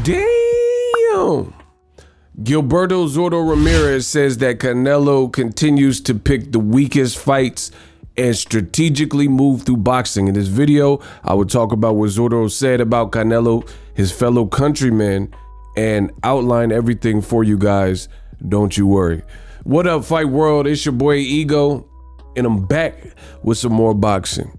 Damn. Gilberto Zurdo Ramirez says that Canelo continues to pick the weakest fights and strategically move through boxing. In this video, I would talk about what Zurdo said about Canelo, his fellow countrymen, and outline everything for you guys. Don't you worry. What up, Fight World? It's your boy Ego, and I'm back with some more boxing.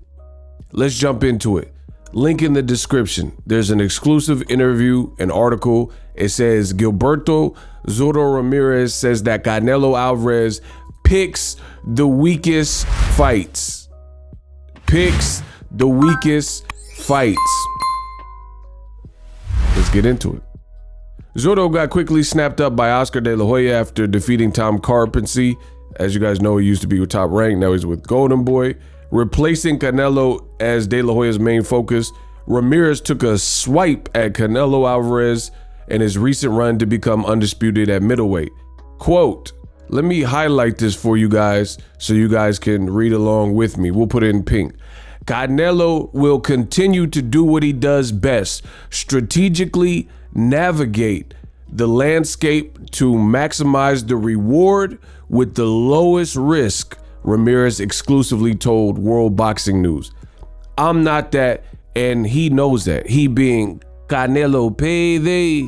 Let's jump into it. Link in the description. There's an exclusive interview, an article. It says Gilberto Zurdo Ramirez says that Canelo Alvarez picks the weakest fights. Picks the weakest fights. Let's get into it. Zurdo got quickly snapped up by Oscar De La Hoya after defeating Tom Carpensy. As you guys know, he used to be with Top Rank. Now he's with Golden Boy. Replacing Canelo as De La Hoya's main focus, Ramirez took a swipe at Canelo Alvarez in his recent run to become undisputed at middleweight. Quote, let me highlight this for you guys so you guys can read along with me. We'll put it in pink. Canelo will continue to do what he does best, strategically navigate the landscape to maximize the reward with the lowest risk, Ramirez exclusively told World Boxing News. I'm not that, and he knows that. He being Canelo payday,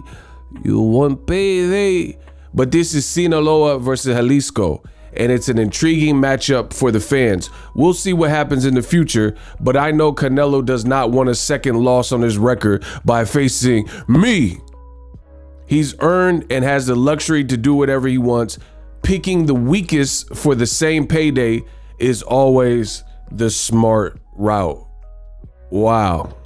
you want payday. But this is Sinaloa versus Jalisco, and it's an intriguing matchup for the fans. We'll see what happens in the future, but I know Canelo does not want a second loss on his record by facing me. He's earned and has the luxury to do whatever he wants. Picking the weakest for the same payday is always the smart route. Wow.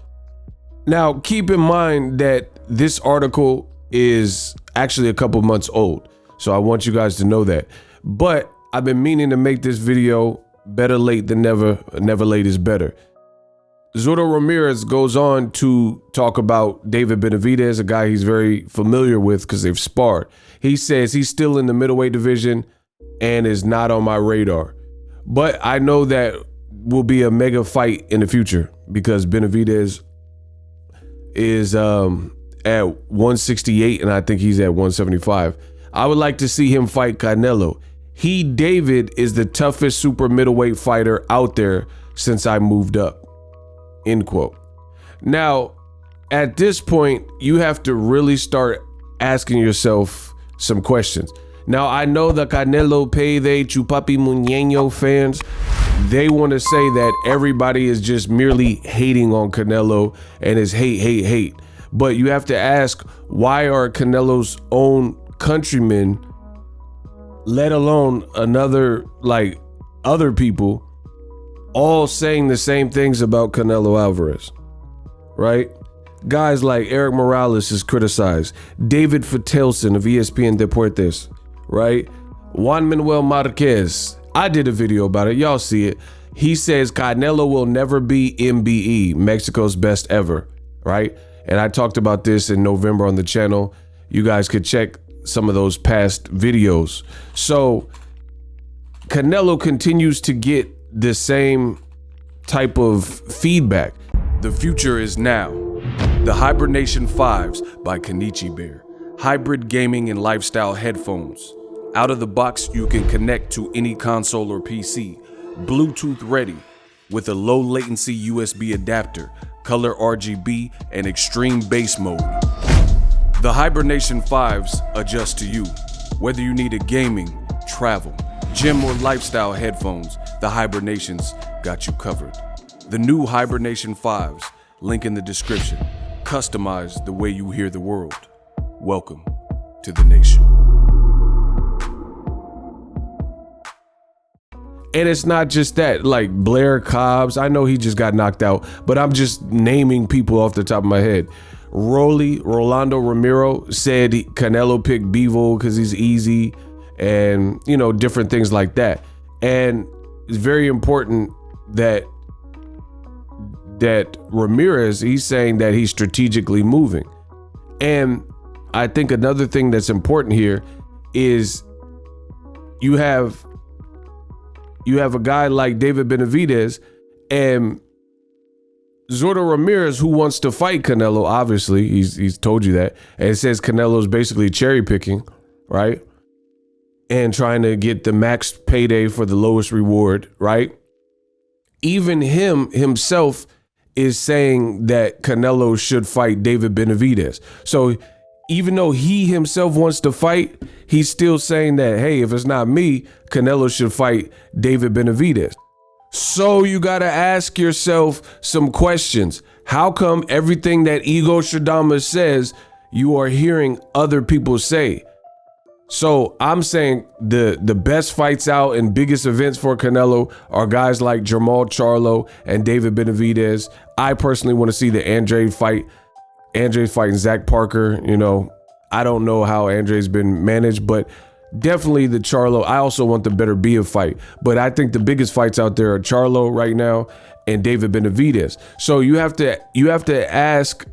Now, keep in mind that this article is actually a couple months old, so I want you guys to know that. But I've been meaning to make this video. Better late than never. Never late is better. Zurdo Ramirez goes on to talk about David Benavidez, a guy he's very familiar with because they've sparred. He says he's still in the middleweight division and is not on my radar. But I know that will be a mega fight in the future because Benavidez is at 168 and I think he's at 175. I would like to see him fight Canelo. David, is the toughest super middleweight fighter out there since I moved up. End quote. Now, at this point, you have to really start asking yourself some questions. Now, I know the Canelo payday Chupapi Muñeño fans, they want to say that everybody is just merely hating on Canelo and is hate. But you have to ask, why are Canelo's own countrymen, let alone other people, all saying the same things about Canelo Alvarez, right? Guys like Eric Morales is criticized. David Fatelson of ESPN Deportes, right? Juan Manuel Marquez, I did a video about it. Y'all see it. He says Canelo will never be MBE, Mexico's best ever, right? And I talked about this in November on the channel. You guys could check some of those past videos. So Canelo continues to get the same type of feedback. The future is now. The Hibernation 5s by Kenichi Bear. Hybrid gaming and lifestyle headphones. Out of the box, you can connect to any console or PC. Bluetooth ready with a low latency USB adapter, color RGB, and extreme bass mode. The Hibernation 5s adjust to you. Whether you need a gaming, travel, gym, or lifestyle headphones, the Hibernations got you covered. The new Hibernation 5s, link in the description. Customize the way you hear the world. Welcome to the nation. And it's not just that, like Blair Cobbs, I know he just got knocked out, but I'm just naming people off the top of my head. Rolando Ramiro said Canelo picked Bivol because he's easy, and you know, different things like that. And it's very important that Ramirez, he's saying that he's strategically moving. And I think another thing that's important here is you have a guy like David Benavidez, and Zurdo Ramirez, who wants to fight Canelo, obviously, he's told you that. And it says Canelo's basically cherry picking, right? And trying to get the max payday for the lowest reward, right? Even himself is saying that Canelo should fight David Benavidez. So even though he himself wants to fight, he's still saying that, hey, if it's not me, Canelo should fight David Benavidez. So you got to ask yourself some questions. How come everything that Ego Stradamus says, you are hearing other people say? So I'm saying the best fights out and biggest events for Canelo are guys like Jermall Charlo and David Benavidez. I personally want to see the Andre fight. Andre's fighting Zach Parker. You know, I don't know how Andre's been managed, but definitely the Charlo. I also want the Better Be a fight, but I think the biggest fights out there are Charlo right now and David Benavidez. So you have to ask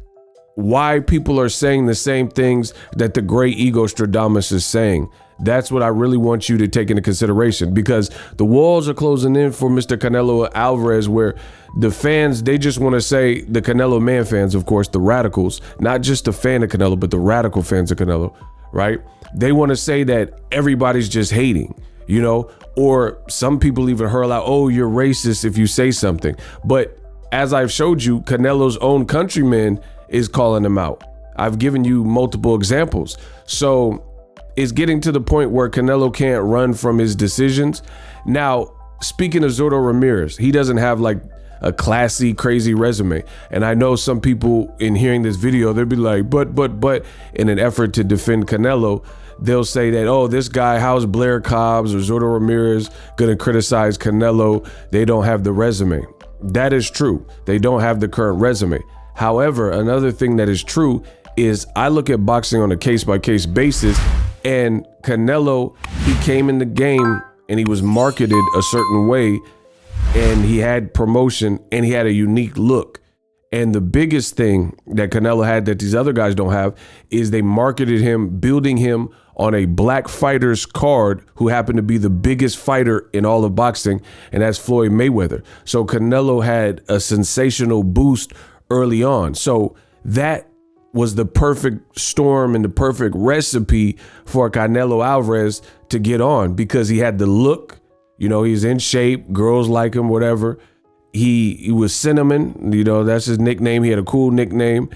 why people are saying the same things that the great Ego Stradamus is saying. That's what I really want you to take into consideration, because the walls are closing in for Mr. Canelo Alvarez, where the fans, they just want to say, the Canelo man fans, of course, the radicals, not just the fan of Canelo, but the radical fans of Canelo, right? They want to say that everybody's just hating, you know, or some people even hurl out, oh, you're racist if you say something. But as I've showed you, Canelo's own countrymen is calling him out. I've given you multiple examples. So it's getting to the point where Canelo can't run from his decisions. Now, speaking of Zurdo Ramirez, he doesn't have like a classy, crazy resume. And I know some people in hearing this video, they'll be like, but, in an effort to defend Canelo, they'll say that, oh, this guy, how's Blair Cobbs or Zurdo Ramirez gonna criticize Canelo? They don't have the resume. That is true. They don't have the current resume. However, another thing that is true is I look at boxing on a case-by-case basis, and Canelo, he came in the game and he was marketed a certain way, and he had promotion and he had a unique look. And the biggest thing that Canelo had that these other guys don't have is they marketed him, building him on a black fighter's card who happened to be the biggest fighter in all of boxing, and that's Floyd Mayweather. So Canelo had a sensational boost early on. So that was the perfect storm and the perfect recipe for Canelo Alvarez to get on, because he had the look, you know, he's in shape, girls like him, whatever. He was Cinnamon, you know, that's his nickname. He had a cool nickname.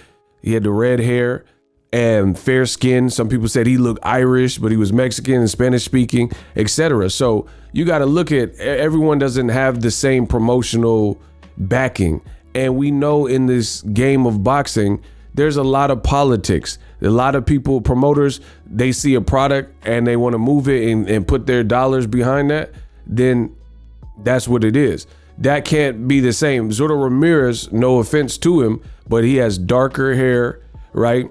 He had the red hair and fair skin. Some people said he looked Irish, but he was Mexican and Spanish speaking, etc. So you got to look at, everyone doesn't have the same promotional backing. And we know in this game of boxing, there's a lot of politics. A lot of people, promoters, they see a product and they want to move it and put their dollars behind that. Then that's what it is. That can't be the same. Zurdo Ramirez, no offense to him, but he has darker hair, right?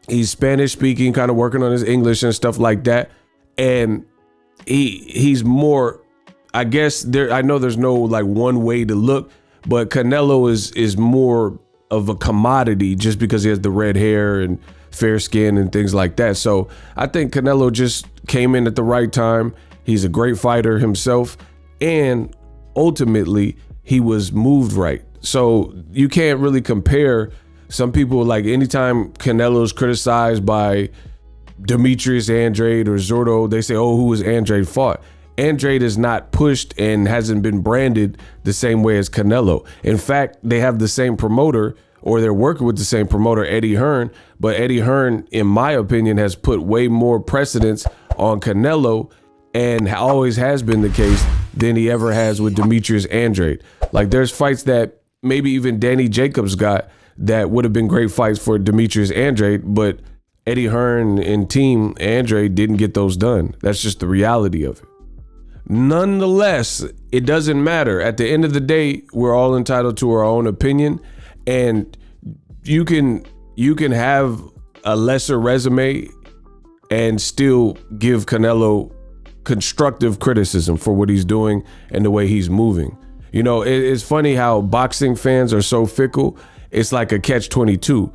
He's Spanish speaking, kind of working on his English and stuff like that. And he's more, I guess I know there's no like one way to look, but Canelo is more of a commodity just because he has the red hair and fair skin and things like that. So I think Canelo just came in at the right time. He's a great fighter himself, and ultimately he was moved right. So you can't really compare. Some people, like, anytime Canelo's criticized by Demetrius Andrade or Zurdo, they say, oh, who was Andrade fought? Andrade is not pushed and hasn't been branded the same way as Canelo. In fact, they have the same promoter, or they're working with the same promoter, Eddie Hearn. But Eddie Hearn, in my opinion, has put way more precedence on Canelo, and always has been the case, than he ever has with Demetrius Andrade. Like, there's fights that maybe even Danny Jacobs got that would have been great fights for Demetrius Andrade, but Eddie Hearn and team Andrade didn't get those done. That's just the reality of it. Nonetheless, it doesn't matter. At the end of the day, we're all entitled to our own opinion, and you can have a lesser resume and still give Canelo constructive criticism for what he's doing and the way he's moving. You know, it's funny how boxing fans are so fickle. It's like a catch-22.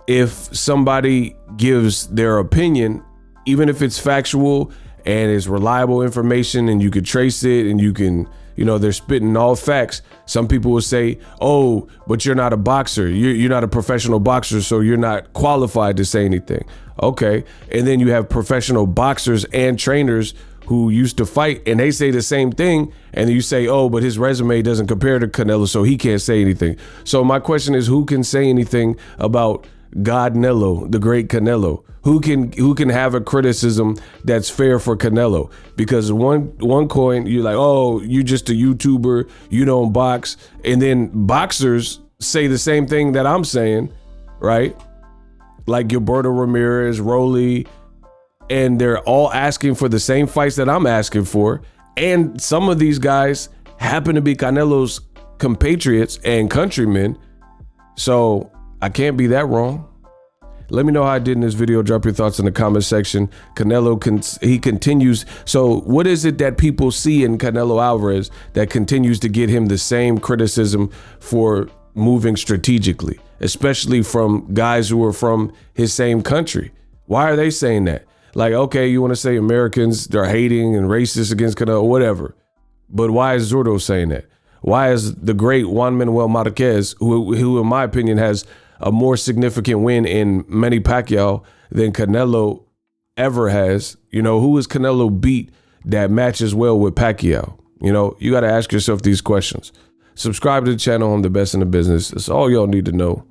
If somebody gives their opinion, even if it's factual and it's reliable information and you could trace it and you can you know, they're spitting all facts. Some people will say, oh, but you're not a boxer. You're not a professional boxer, so you're not qualified to say anything. Okay. And then you have professional boxers and trainers who used to fight, and they say the same thing, and you say, oh, but his resume doesn't compare to Canelo, so he can't say anything. So my question is, who can say anything about Godnello, the great Canelo? Who can have a criticism that's fair for Canelo? Because one coin, you're like, oh, you're just a YouTuber, you don't box, and then boxers say the same thing that I'm saying, right? Like Gilberto, Ramirez, Rolly, and they're all asking for the same fights that I'm asking for. And some of these guys happen to be Canelo's compatriots and countrymen. So I can't be that wrong. Let me know how I did in this video. Drop your thoughts in the comment section. Canelo, he continues. So what is it that people see in Canelo Alvarez that continues to get him the same criticism for moving strategically, especially from guys who are from his same country? Why are they saying that? Like, okay, you want to say Americans, they're hating and racist against Canelo, whatever. But why is Zurdo saying that? Why is the great Juan Manuel Marquez, who in my opinion has a more significant win in Manny Pacquiao than Canelo ever has, you know, who has Canelo beat that matches well with Pacquiao? You know, you got to ask yourself these questions. Subscribe to the channel. I'm the best in the business. That's all y'all need to know.